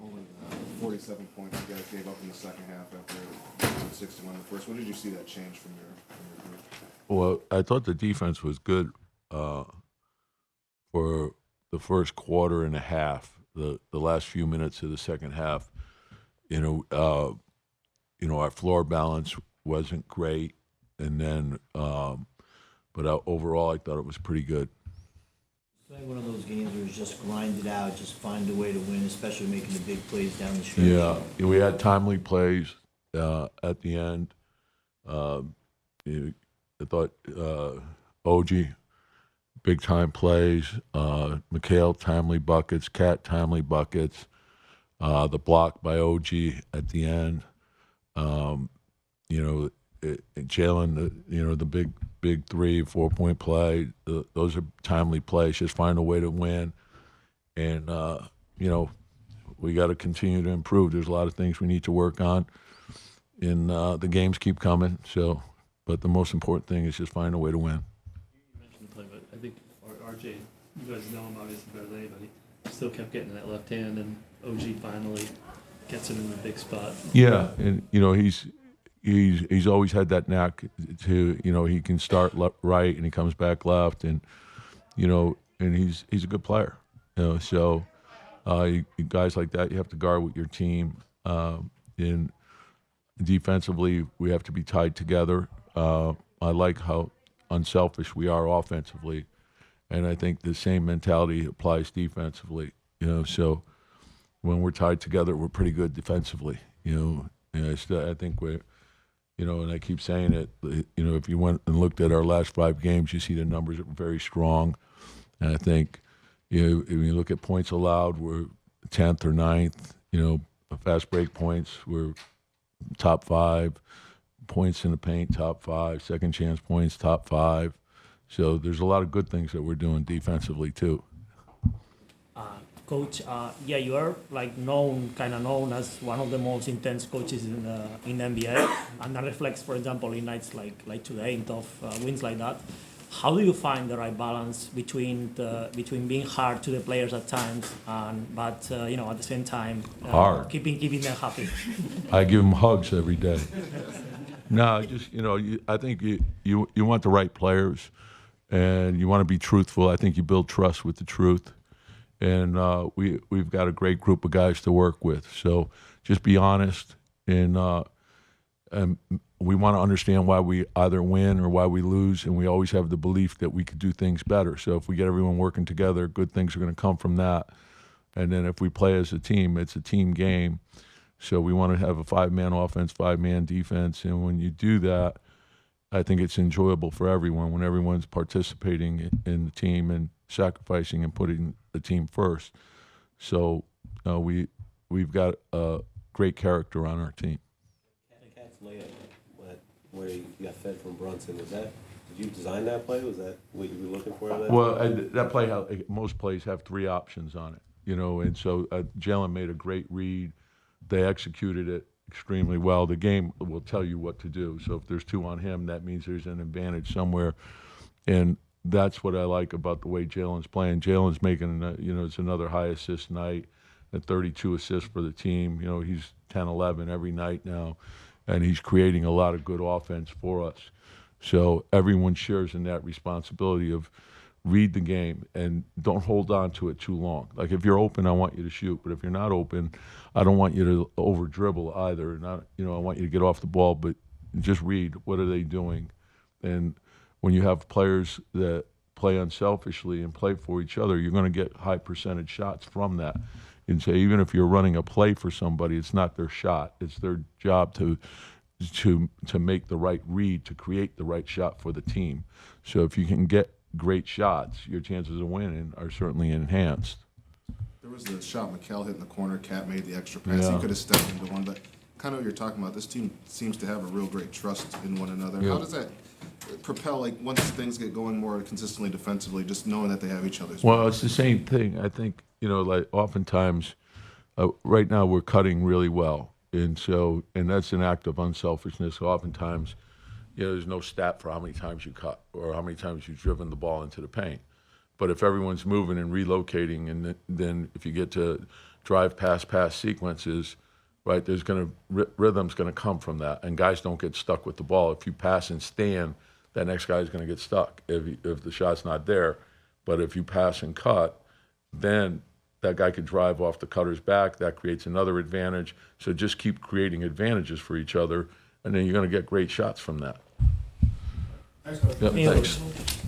Only 47 points you guys gave up in the second half after 61 in the first. When did you see that change from your group? Well, I thought the defense was good for the first quarter and a half. The last few minutes of the second half, our floor balance wasn't great, and then, but overall, I thought it was pretty good. It's like one of those games where it's just grind it out, just find a way to win, especially making the big plays down the stretch. Yeah, we had timely plays at the end. I thought OG, big time plays. Mikhail, timely buckets. Cat, timely buckets. The block by OG at the end. Jalen, the big 3, 4-point play. Those are timely plays. Just find a way to win. And, we got to continue to improve. There's a lot of things we need to work on. And the games keep coming. But the most important thing is just find a way to win. You mentioned the play, but I think RJ, you guys know him obviously better than anybody. Still kept getting that left hand, and OG finally gets him in the big spot. Yeah, and he's always had that knack to he can start right and he comes back left, and and he's a good player. So guys like that you have to guard with your team. And defensively, we have to be tied together. I like how unselfish we are offensively, and I think the same mentality applies defensively. So when we're tied together, we're pretty good defensively. And I think we're, and I keep saying it. If you went and looked at our last 5 games, you see the numbers are very strong, and I think if you look at points allowed, we're 10th or 9th. Fast break points, we're top 5. Points in the paint, top 5. Second chance points, top 5. So there's a lot of good things that we're doing defensively too. Coach, you are kind of known as one of the most intense coaches in the NBA, and that reflects, for example, in nights like today, in tough wins like that. How do you find the right balance between being hard to the players at times, but at the same time keeping them happy? I give them hugs every day. No, just I think you want the right players, and you want to be truthful. I think you build trust with the truth, and we've got a great group of guys to work with. So just be honest, and we want to understand why we either win or why we lose, and we always have the belief that we could do things better. So if we get everyone working together, good things are going to come from that. And then if we play as a team, it's a team game. So we want to have a 5-man offense, 5-man defense, and when you do that, I think it's enjoyable for everyone when everyone's participating in the team and sacrificing and putting the team first. So we've got a great character on our team. Cat's layup, where you got fed from Brunson, did you design that play? Was that what you were looking for? That play, most plays have 3 options on it, and so Jalen made a great read. They executed it extremely well. The game will tell you what to do. So if there's 2 on him, that means there's an advantage somewhere. And that's what I like about the way Jalen's playing. Jalen's making, it's another high assist night, at 32 assists for the team. He's 10, 11 every night now, and he's creating a lot of good offense for us. So everyone shares in that responsibility of read the game and don't hold on to it too long. Like if you're open, I want you to shoot, but if you're not open, I don't want you to over dribble either. Not, I want you to get off the ball, but just read what are they doing. And when you have players that play unselfishly and play for each other, you're going to get high percentage shots from that. And so even if you're running a play for somebody, it's not their shot. It's their job to make the right read, to create the right shot for the team. So if you can get great shots, your chances of winning are certainly enhanced. There was the shot Mikhail hit in the corner. Cat made the extra pass. Yeah. He could have stepped into one, but kind of what you're talking about. This team seems to have a real great trust in one another. Yeah. How does that propel, once things get going more consistently defensively, just knowing that they have each other's Well, backs? it's the same thing. I think, oftentimes, right now we're cutting really well. And that's an act of unselfishness. Oftentimes, there's no stat for how many times you cut or how many times you've driven the ball into the paint. But if everyone's moving and relocating, and then if you get to drive, pass sequences, right? There's rhythm's gonna come from that, and guys don't get stuck with the ball. If you pass and stand, that next guy's gonna get stuck if the shot's not there. But if you pass and cut, then that guy could drive off the cutter's back. That creates another advantage. So just keep creating advantages for each other, and then you're gonna get great shots from that. Thanks, Coach. Yep, Yeah. thanks.